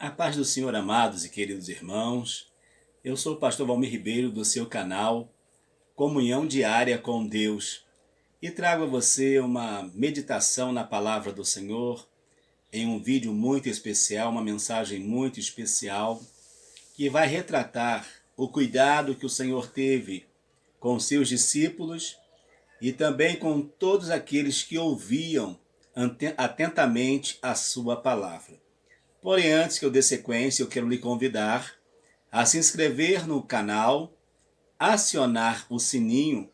A paz do Senhor, amados e queridos irmãos. Eu sou o pastor Valmir Ribeiro do seu canal Comunhão Diária com Deus e trago a você uma meditação na palavra do Senhor em um vídeo muito especial, uma mensagem muito especial que vai retratar o cuidado que o Senhor teve com seus discípulos e também com todos aqueles que ouviam atentamente a sua palavra. Porém, antes que eu dê sequência, eu quero lhe convidar a se inscrever no canal, acionar o sininho,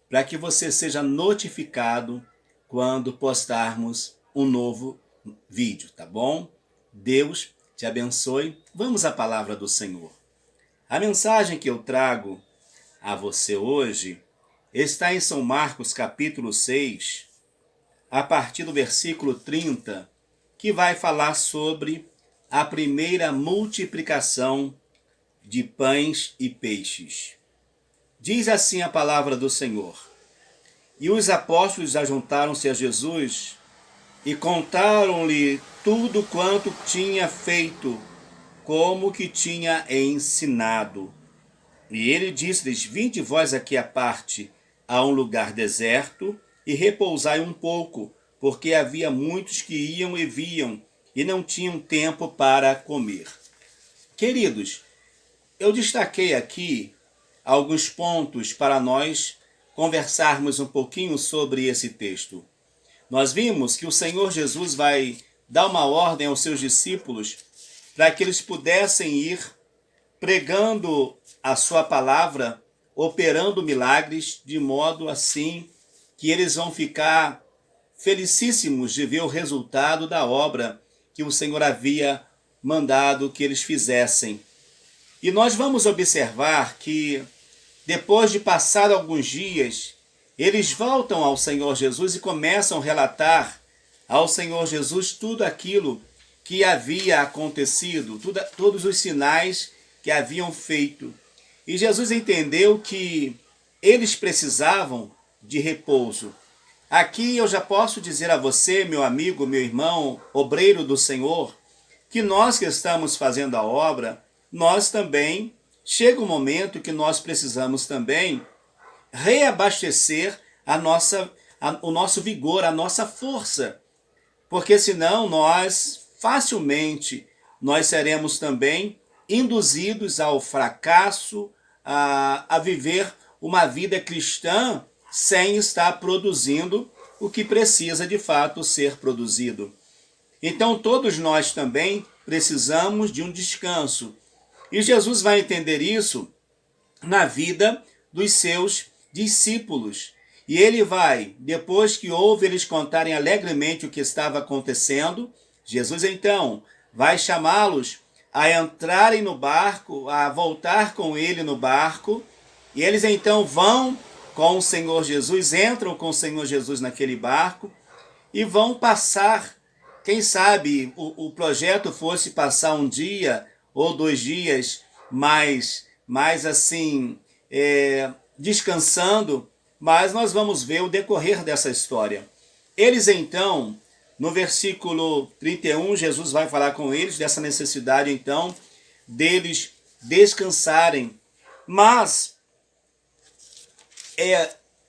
para que você seja notificado quando postarmos um novo vídeo, tá bom? Deus te abençoe. Vamos à palavra do Senhor. A mensagem que eu trago a você hoje está em São Marcos, capítulo 6, a partir do versículo 30, que vai falar sobre a primeira multiplicação de pães e peixes. Diz assim a palavra do Senhor: E os apóstolos ajuntaram-se a Jesus e contaram-lhe tudo quanto tinha feito, como que tinha ensinado. E ele disse-lhes: Vinde vós aqui à parte, a um lugar deserto, e repousai um pouco, porque havia muitos que iam e viam, e não tinham tempo para comer. Queridos, eu destaquei aqui alguns pontos para nós conversarmos um pouquinho sobre esse texto. Nós vimos que o Senhor Jesus vai dar uma ordem aos seus discípulos para que eles pudessem ir pregando a sua palavra, operando milagres, de modo assim que eles vão ficar felicíssimos de ver o resultado da obra que o Senhor havia mandado que eles fizessem. E nós vamos observar que, depois de passar alguns dias, eles voltam ao Senhor Jesus e começam a relatar ao Senhor Jesus tudo aquilo que havia acontecido, todos os sinais que haviam feito. E Jesus entendeu que eles precisavam de repouso. Aqui eu já posso dizer a você, meu amigo, meu irmão, obreiro do Senhor, que nós que estamos fazendo a obra, nós também, chega um momento que nós precisamos também reabastecer o nosso vigor, a nossa força, porque senão nós seremos também induzidos ao fracasso, a viver uma vida cristã sem estar produzindo o que precisa de fato ser produzido. Então todos nós também precisamos de um descanso. E Jesus vai entender isso na vida dos seus discípulos. E ele vai, depois que ouve eles contarem alegremente o que estava acontecendo, Jesus então vai chamá-los a entrarem no barco, a voltar com ele no barco, e eles então vão com o Senhor Jesus, entram com o Senhor Jesus naquele barco e vão passar, quem sabe o projeto fosse passar um dia ou 2 dias mais assim, descansando, mas nós vamos ver o decorrer dessa história. Eles então, no versículo 31, Jesus vai falar com eles dessa necessidade então deles descansarem, mas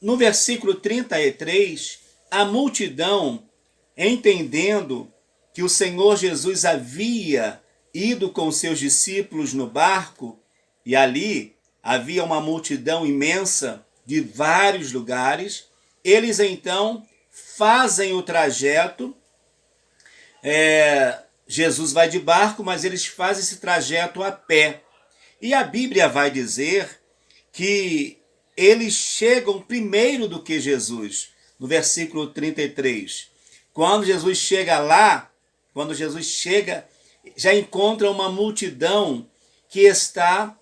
no versículo 33, a multidão, entendendo que o Senhor Jesus havia ido com seus discípulos no barco, e ali havia uma multidão imensa de vários lugares, eles então fazem o trajeto. Jesus vai de barco, mas eles fazem esse trajeto a pé. E a Bíblia vai dizer que eles chegam primeiro do que Jesus, no versículo 33. Quando Jesus chega lá, já encontra uma multidão que está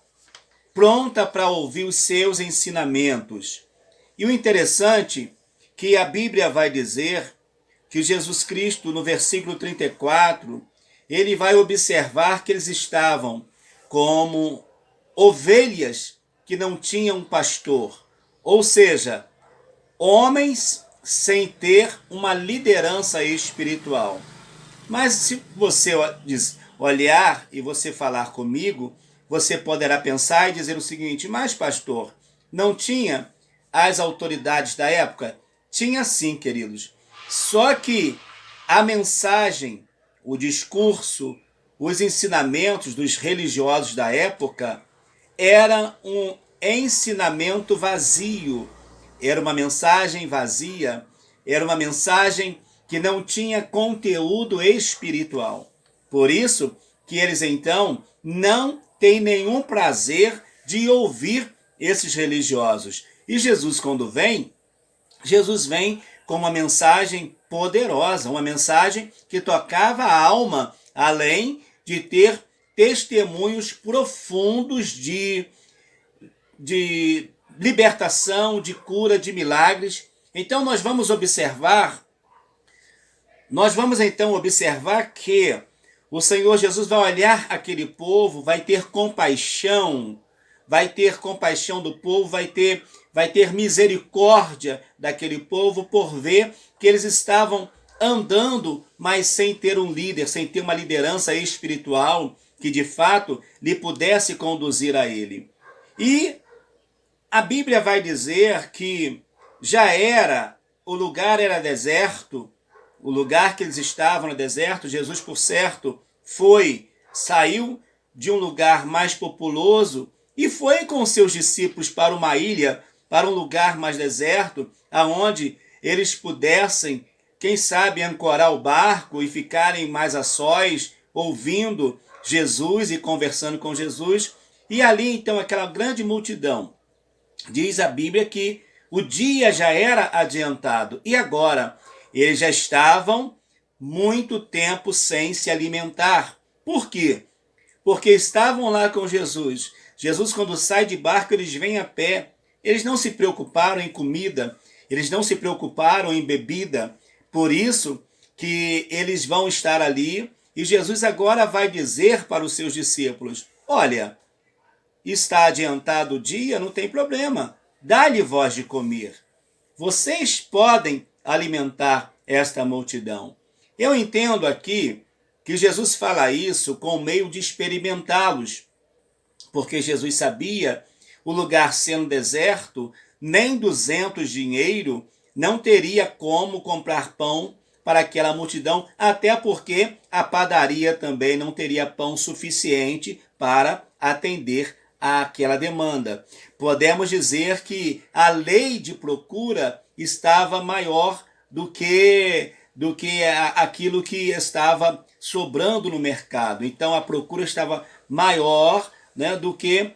pronta para ouvir os seus ensinamentos. E o interessante é que a Bíblia vai dizer que Jesus Cristo, no versículo 34, ele vai observar que eles estavam como ovelhas que não tinham pastor, ou seja, homens sem ter uma liderança espiritual. Mas se você olhar e você falar comigo, você poderá pensar e dizer o seguinte: mas pastor, não tinha as autoridades da época? Tinha sim, queridos. Só que a mensagem, o discurso, os ensinamentos dos religiosos da época era um ensinamento vazio, era uma mensagem vazia, era uma mensagem que não tinha conteúdo espiritual. Por isso que eles então não têm nenhum prazer de ouvir esses religiosos. E Jesus, quando vem, Jesus vem com uma mensagem poderosa, uma mensagem que tocava a alma, além de ter testemunhos profundos de libertação, de cura, de milagres. Então nós vamos então observar que o Senhor Jesus vai olhar aquele povo, vai ter compaixão do povo, vai ter misericórdia daquele povo por ver que eles estavam andando, mas sem ter um líder, sem ter uma liderança espiritual que de fato lhe pudesse conduzir a ele. E a Bíblia vai dizer que o lugar era deserto, o lugar que eles estavam no deserto. Jesus, por certo, saiu de um lugar mais populoso e foi com seus discípulos para uma ilha, para um lugar mais deserto, aonde eles pudessem, quem sabe, ancorar o barco e ficarem mais a sós, ouvindo Jesus e conversando com Jesus. E ali, então, aquela grande multidão. Diz a Bíblia que o dia já era adiantado e agora eles já estavam muito tempo sem se alimentar. Por quê? Porque estavam lá com Jesus. Jesus, quando sai de barco, eles vêm a pé. Eles não se preocuparam em comida, eles não se preocuparam em bebida. Por isso que eles vão estar ali e Jesus agora vai dizer para os seus discípulos: olha, está adiantado o dia, não tem problema. Dá-lhe voz de comer. Vocês podem alimentar esta multidão. Eu entendo aqui que Jesus fala isso com o meio de experimentá-los, porque Jesus sabia, o lugar sendo deserto, nem 200 dinheiro não teria como comprar pão para aquela multidão, até porque a padaria também não teria pão suficiente para atender àquela demanda. Podemos dizer que a lei de procura estava maior do que aquilo que estava sobrando no mercado. Então a procura estava maior, né, do que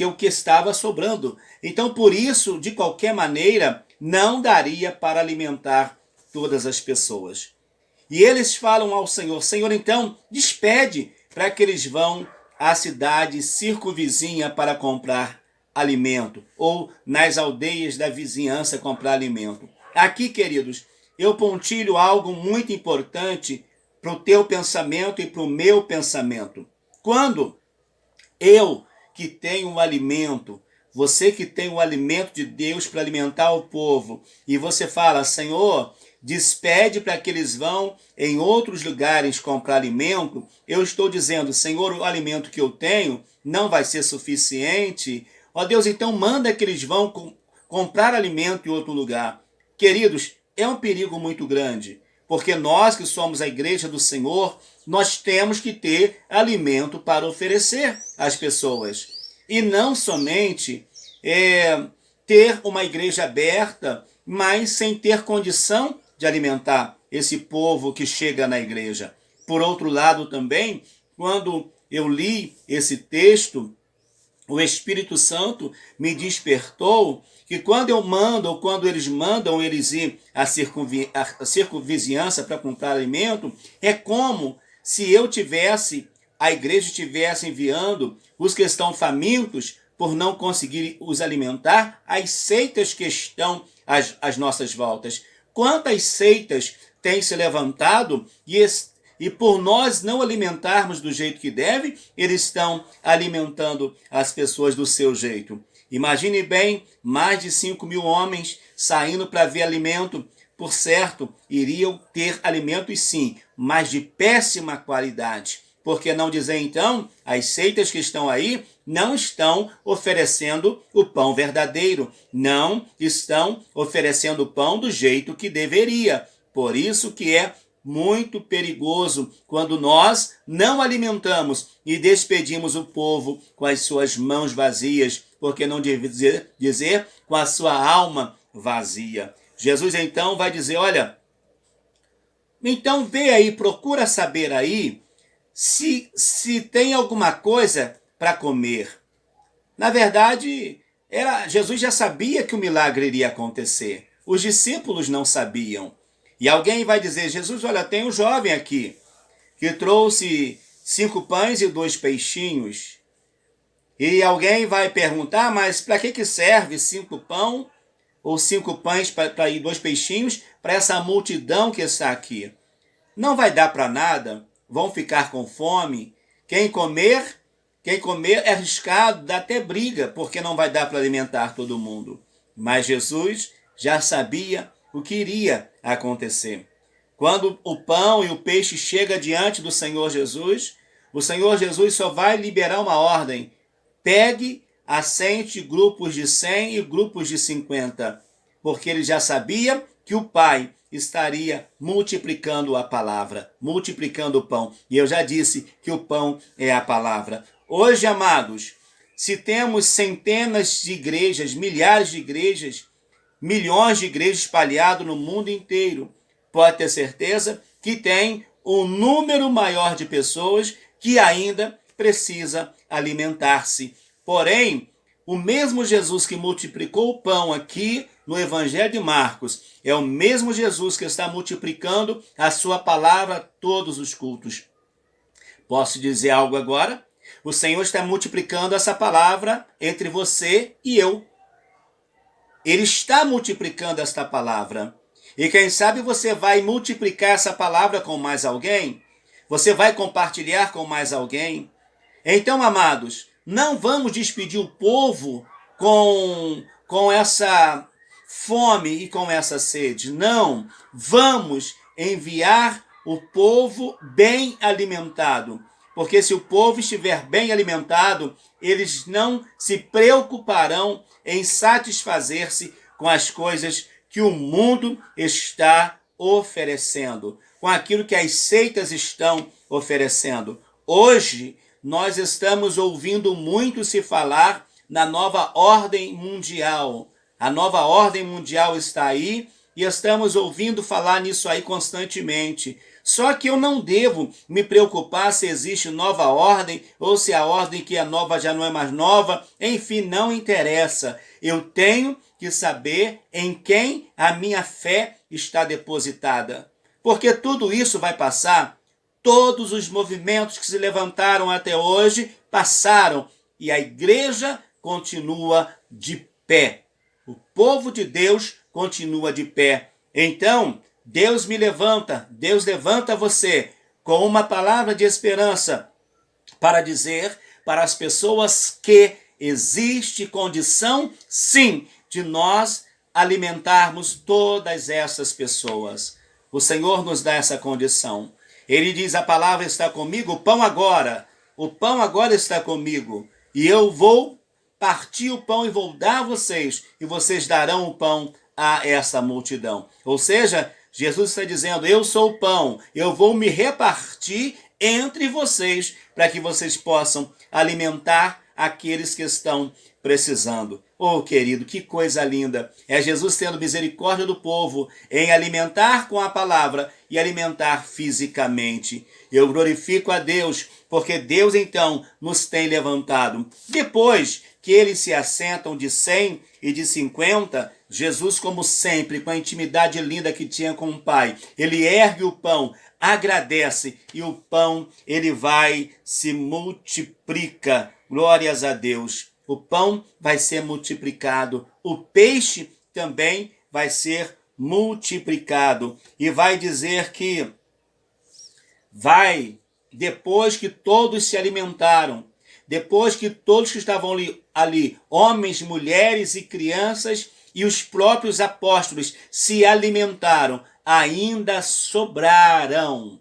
o que estava sobrando. Então, por isso, de qualquer maneira, não daria para alimentar todas as pessoas. E eles falam ao Senhor: Senhor, então, despede para que eles vão à cidade circunvizinha para comprar alimento, ou nas aldeias da vizinhança comprar alimento. Aqui, queridos, eu pontilho algo muito importante para o teu pensamento e para o meu pensamento. Quando eu que tenho o alimento, você que tem o alimento de Deus para alimentar o povo, e você fala: Senhor, despede para que eles vão em outros lugares comprar alimento, eu estou dizendo: Senhor, o alimento que eu tenho não vai ser suficiente. Ó Deus, então manda que eles vão comprar alimento em outro lugar. Queridos, é um perigo muito grande, porque nós que somos a igreja do Senhor, nós temos que ter alimento para oferecer às pessoas. E não somente ter uma igreja aberta, mas sem ter condição de alimentar esse povo que chega na igreja. Por outro lado também, quando eu li esse texto, o Espírito Santo me despertou que quando eu mando, ou quando eles mandam eles ir à circunvizinhança para comprar alimento, é como se a igreja estivesse enviando os que estão famintos por não conseguir os alimentar, as seitas que estão às nossas voltas. Quantas seitas têm se levantado e por nós não alimentarmos do jeito que deve, eles estão alimentando as pessoas do seu jeito. Imagine bem, mais de 5.000 homens saindo para ver alimento. Por certo, iriam ter alimentos sim, mas de péssima qualidade. Por que não dizer então, as seitas que estão aí não estão oferecendo o pão verdadeiro, não estão oferecendo o pão do jeito que deveria. Por isso que é muito perigoso quando nós não alimentamos e despedimos o povo com as suas mãos vazias, porque não dizer com a sua alma vazia. Jesus então vai dizer, olha, então vê aí, procura saber aí se tem alguma coisa para comer. Na verdade, Jesus já sabia que o milagre iria acontecer. Os discípulos não sabiam. E alguém vai dizer, Jesus, olha, tem um jovem aqui que trouxe 5 pães e 2 peixinhos. E alguém vai perguntar, mas para que serve 5 pão ou 5 pães e 2 peixinhos para essa multidão que está aqui? Não vai dar para nada, vão ficar com fome. Quem comer é arriscado, dá até briga, porque não vai dar para alimentar todo mundo. Mas Jesus já sabia o que iria acontecer. Quando o pão e o peixe chegam diante do Senhor Jesus, o Senhor Jesus só vai liberar uma ordem. Pegue, assente grupos de 100 e grupos de 50, porque ele já sabia que o Pai estaria multiplicando a palavra, multiplicando o pão. E eu já disse que o pão é a palavra. Hoje, amados, se temos centenas de igrejas, milhares de igrejas, milhões de igrejas espalhadas no mundo inteiro, pode ter certeza que tem um número maior de pessoas que ainda precisa alimentar-se. Porém, o mesmo Jesus que multiplicou o pão aqui no Evangelho de Marcos é o mesmo Jesus que está multiplicando a sua palavra a todos os cultos. Posso dizer algo agora? O Senhor está multiplicando essa palavra entre você e eu. Ele está multiplicando esta palavra. E quem sabe você vai multiplicar essa palavra com mais alguém? Você vai compartilhar com mais alguém? Então, amados, não vamos despedir o povo com essa fome e com essa sede. Não, vamos enviar o povo bem alimentado. Porque se o povo estiver bem alimentado, eles não se preocuparão em satisfazer-se com as coisas que o mundo está oferecendo, com aquilo que as seitas estão oferecendo. Hoje, nós estamos ouvindo muito se falar na nova ordem mundial. A nova ordem mundial está aí e estamos ouvindo falar nisso aí constantemente. Só que eu não devo me preocupar se existe nova ordem ou se a ordem que é nova já não é mais nova. Enfim, não interessa. Eu tenho que saber em quem a minha fé está depositada. Porque tudo isso vai passar. Todos os movimentos que se levantaram até hoje passaram e a igreja continua de pé. O povo de Deus continua de pé. Então, Deus me levanta, Deus levanta você com uma palavra de esperança para dizer para as pessoas que existe condição, sim, de nós alimentarmos todas essas pessoas. O Senhor nos dá essa condição. Ele diz, a palavra está comigo, o pão agora está comigo, e eu vou partir o pão e vou dar a vocês, e vocês darão o pão a essa multidão. Ou seja, Jesus está dizendo, eu sou o pão, eu vou me repartir entre vocês, para que vocês possam alimentar aqueles que estão precisando. Oh, querido, que coisa linda! É Jesus tendo misericórdia do povo em alimentar com a palavra e alimentar fisicamente. Eu glorifico a Deus, porque Deus então nos tem levantado. Depois que eles se assentam de 100 e de 50, Jesus, como sempre, com a intimidade linda que tinha com o Pai, ele ergue o pão, agradece e o pão ele vai se multiplica. Glórias a Deus. O pão vai ser multiplicado, o peixe também vai ser multiplicado. E vai dizer que depois que todos se alimentaram, depois que todos que estavam ali, homens, mulheres e crianças e os próprios apóstolos se alimentaram, ainda sobraram.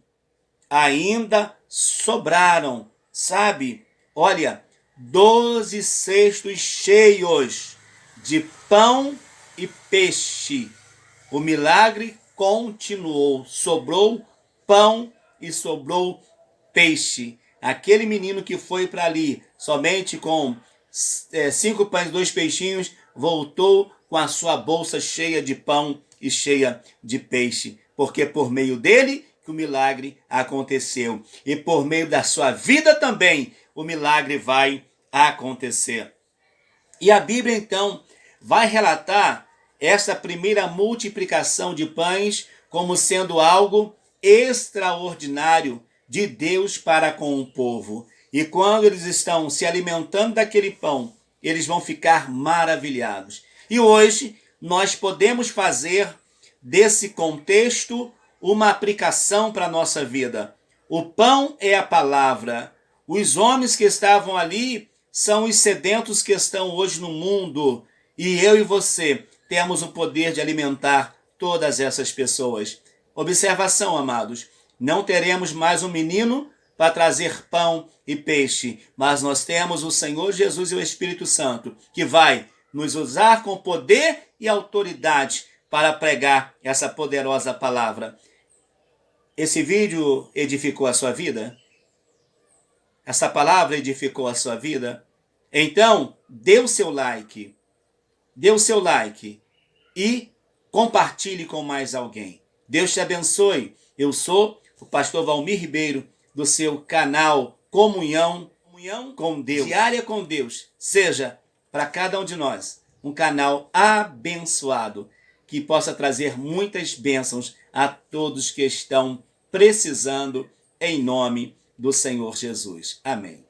Ainda sobraram, sabe? Olha, 12 cestos cheios de pão e peixe. O milagre continuou. Sobrou pão e sobrou peixe. Aquele menino que foi para ali somente com 5 pães e 2 peixinhos, voltou com a sua bolsa cheia de pão e cheia de peixe. Porque por meio dele que o milagre aconteceu. E por meio da sua vida também o milagre vai acontecer. E a Bíblia então vai relatar essa primeira multiplicação de pães como sendo algo extraordinário de Deus para com o povo. E quando eles estão se alimentando daquele pão, eles vão ficar maravilhados. E hoje nós podemos fazer desse contexto uma aplicação para a nossa vida. O pão é a palavra. Os homens que estavam ali são os sedentos que estão hoje no mundo. E eu e você temos o poder de alimentar todas essas pessoas. Observação, amados. Não teremos mais um menino para trazer pão e peixe, mas nós temos o Senhor Jesus e o Espírito Santo, que vai nos usar com poder e autoridade para pregar essa poderosa palavra. Esse vídeo edificou a sua vida? Essa palavra edificou a sua vida? Então, dê o seu like e compartilhe com mais alguém. Deus te abençoe. Eu sou o pastor Valmir Ribeiro, do seu canal Comunhão com Deus. Diária com Deus. Seja para cada um de nós um canal abençoado, que possa trazer muitas bênçãos a todos que estão precisando, em nome do Senhor Jesus. Amém.